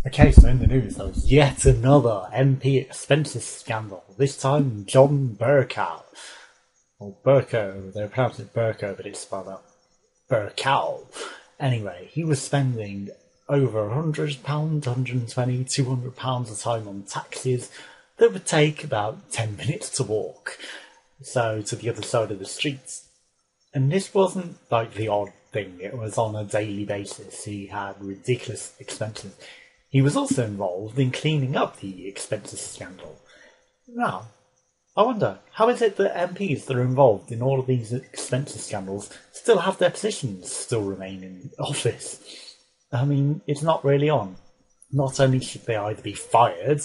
Okay, so in the news, there was yet another MP expenses scandal. This time, John Burkow. Or Burko, they pronounce it Burko, but it's spelled out Burkow. Anyway, he was spending over £100, £120, £200 a time on taxis that would take about 10 minutes to walk. So, to the other side of the streets. And this wasn't like the odd thing, it was on a daily basis. He had ridiculous expenses. He was also involved in cleaning up the expenses scandal. Now, I wonder, how is it that MPs that are involved in all of these expenses scandals still have their positions, still remain in office? I mean, it's not really on. Not only should they either be fired,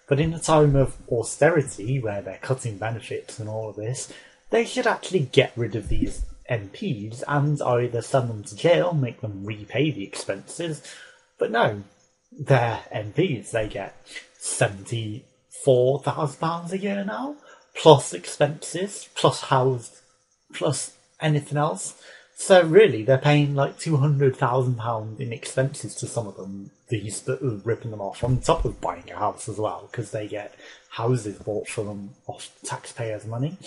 but in a time of austerity, where they're cutting benefits and all of this, they should actually get rid of these MPs and either send them to jail, make them repay the expenses. But no, they're MPs. They get £74,000 a year now, plus expenses, plus house, plus anything else. So really, they're paying like £200,000 in expenses to some of them, these that are ripping them off, on top of buying a house as well, because they get houses bought for them off taxpayers' money.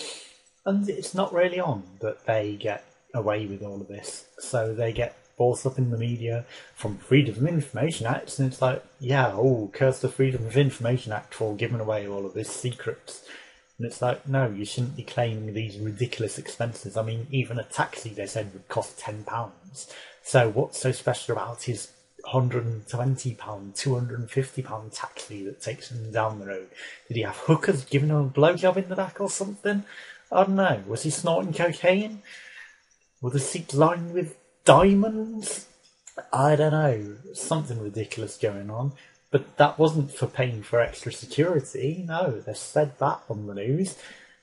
And it's not really on that they get away with all of this. So they get brought up in the media from Freedom of Information Act, and it's like, yeah, oh, curse the Freedom of Information Act for giving away all of this secrets. And it's like, no, you shouldn't be claiming these ridiculous expenses. I mean, even a taxi, they said, would cost £10. So what's so special about his £120, £250 taxi that takes him down the road? Did he have hookers giving him a blowjob in the back or something? I don't know. Was he snorting cocaine? Were the seats lined with diamonds? I don't know. Something ridiculous going on. But that wasn't for paying for extra security. No, they said that on the news.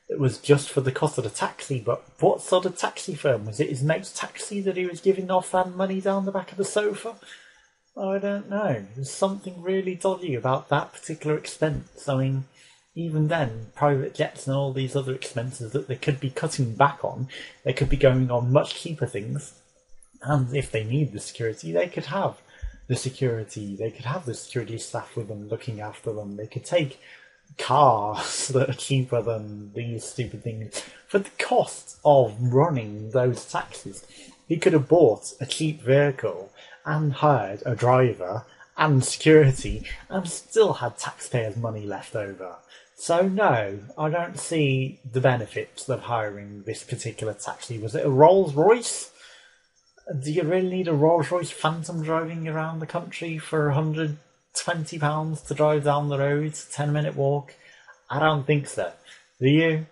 It was just for the cost of the taxi. But what sort of taxi firm? Was it his mate's taxi that he was giving off and money down the back of the sofa? I don't know. There's something really dodgy about that particular expense. I mean, even then, private jets and all these other expenses that they could be cutting back on, they could be going on much cheaper things. And if they need the security, they could have the security. They could have the security staff with them looking after them. They could take cars that are cheaper than these stupid things. For the cost of running those taxis, he could have bought a cheap vehicle and hired a driver and security and still had taxpayers' money left over. So no, I don't see the benefits of hiring this particular taxi. Was it a Rolls Royce? Do you really need a Rolls Royce Phantom driving around the country for £120 to drive down the road, 10-minute walk? I don't think so. Do you?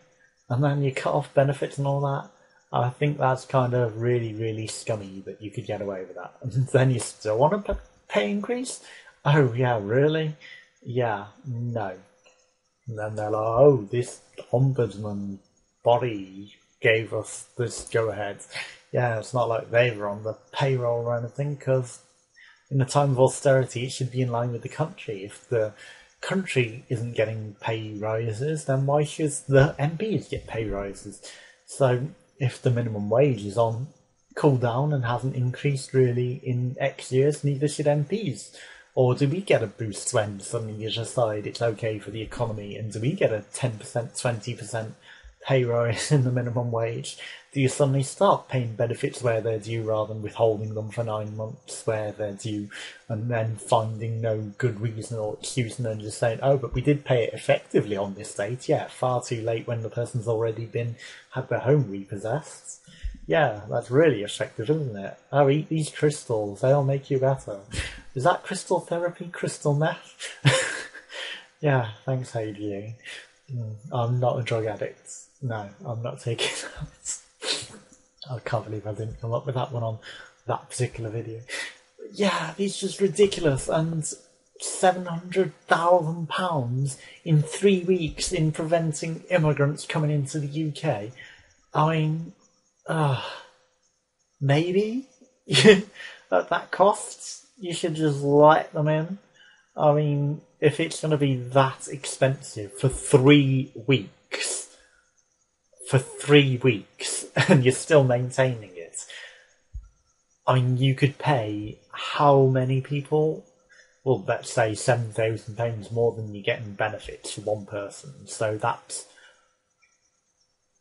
And then you cut off benefits and all that? I think that's kind of really, really scummy that you could get away with that. And then you still want a pay increase? Oh yeah, really? Yeah, no. And then they're like, oh, this ombudsman body gave us this go-ahead. Yeah, it's not like they were on the payroll or anything, because in a time of austerity, it should be in line with the country. If the country isn't getting pay rises, then why should the MPs get pay rises? So if the minimum wage is on cool down and hasn't increased really in X years, neither should MPs. Or do we get a boost when suddenly you decide it's okay for the economy? And do we get a 10%, 20% pay rise in the minimum wage? Do you suddenly start paying benefits where they're due rather than withholding them for 9 months where they're due and then finding no good reason or excuse and then just saying, oh, but we did pay it effectively on this date? Yeah, far too late when the person's already had their home repossessed. Yeah, that's really effective, isn't it? Oh, eat these crystals, they'll make you better. Is that crystal therapy, crystal meth? Yeah, thanks, Adrian. I'm not a drug addict. No, I'm not taking that. I can't believe I didn't come up with that one on that particular video. Yeah, it's just ridiculous. And £700,000 in 3 weeks in preventing immigrants coming into the UK. I mean, maybe at that cost, you should just let them in. I mean, if it's going to be that expensive for 3 weeks, and you're still maintaining it, I mean, you could pay how many people well, let's say £7,000 more than you get in benefits for one person. So that's,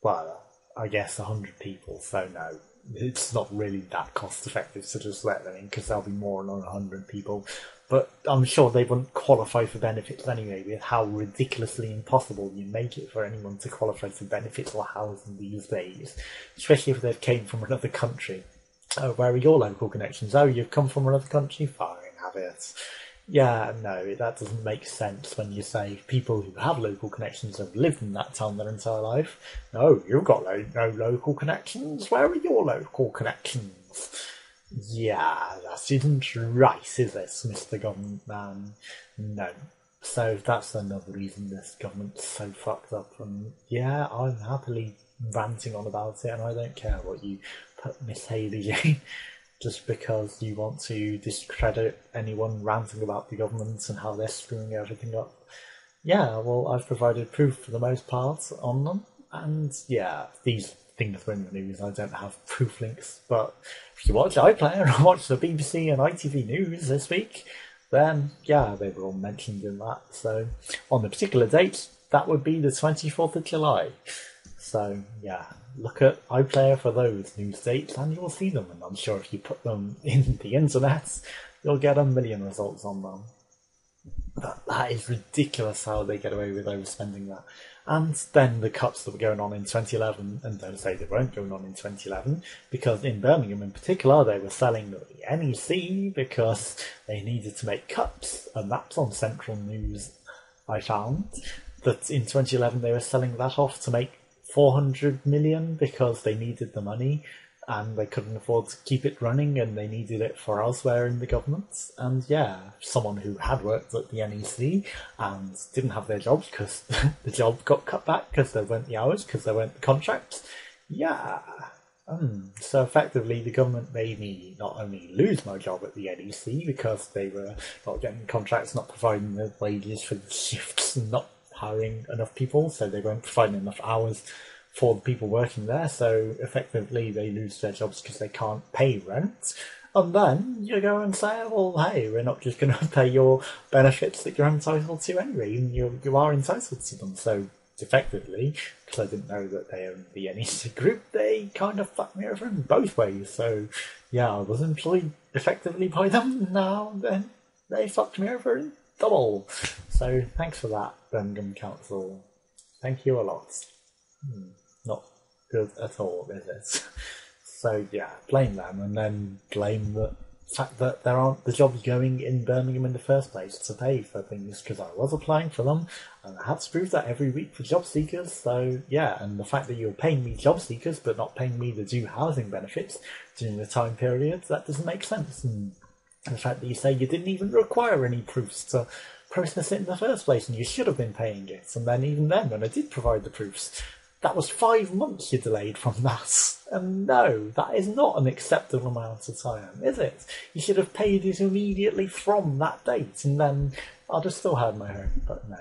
well, I guess 100 people. So no, it's not really that cost effective to just let them in because there'll be more than 100 people. But I'm sure they wouldn't qualify for benefits anyway, with how ridiculously impossible you make it for anyone to qualify for benefits or housing these days, especially if they came from another country. Oh, where are your local connections? Oh, you've come from another country? Fine, have it. Yeah, no, that doesn't make sense when you say people who have local connections have lived in that town their entire life. No, you've got no local connections. Where are your local connections? Yeah, that isn't right, is it, Mr. Government Man? No. So that's another reason this government's so fucked up. And yeah, I'm happily ranting on about it, and I don't care what you put Miss Haley in, just because you want to discredit anyone ranting about the government and how they're screwing everything up. Yeah, well, I've provided proof for the most part on them, and yeah, these things were in the news. I don't have proof links, but if you watch iPlayer or watch the BBC and ITV News this week, then yeah, they were all mentioned in that. So on the particular date, that would be the 24th of July. So yeah, look at iPlayer for those news dates and you'll see them. And I'm sure if you put them in the internet, you'll get a million results on them. But that is ridiculous how they get away with overspending that. And then the cuts that were going on in 2011, and don't say they weren't going on in 2011, because in Birmingham in particular, they were selling the NEC because they needed to make cuts, and that's on Central News, I found, that in 2011 they were selling that off to make 400 million because they needed the money and they couldn't afford to keep it running and they needed it for elsewhere in the government. And yeah, someone who had worked at the NEC and didn't have their jobs because the job got cut back because there weren't the hours, because there weren't the contracts. Yeah. So effectively the government made me not only lose my job at the NEC because they were not getting contracts, not providing the wages for the shifts and not hiring enough people, so they weren't providing enough hours for the people working there, so effectively they lose their jobs because they can't pay rent. And then you go and say, well, hey, we're not just going to pay your benefits that you're entitled to anyway, and you are entitled to them. So effectively, because I didn't know that they owned the NEC group, they kind of fucked me over in both ways. So yeah, I was employed effectively by them, now then they fucked me over in double. So thanks for that, Birmingham Council. Thank you a lot. Not good at all, is it? So yeah, blame them, and then blame the fact that there aren't the jobs going in Birmingham in the first place to pay for things, because I was applying for them, and I had to prove that every week for job seekers. So yeah, and the fact that you're paying me job seekers but not paying me the due housing benefits during the time period, that doesn't make sense. And the fact that you say you didn't even require any proofs to process it in the first place, and you should have been paying it, and then even then, when I did provide the proofs, that was 5 months you delayed from that. And no, that is not an acceptable amount of time, is it? You should have paid it immediately from that date, and then I'd have still had my home, but no.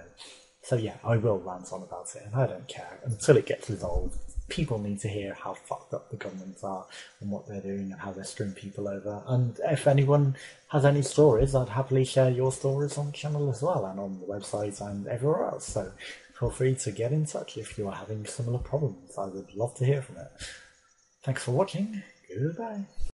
So yeah, I will rant on about it, and I don't care until it gets resolved. People need to hear how fucked up the governments are and what they're doing and how they're screwing people over. And if anyone has any stories, I'd happily share your stories on the channel as well, and on the website and everywhere else. So feel free to get in touch if you are having similar problems. I would love to hear from it. Thanks for watching. Goodbye.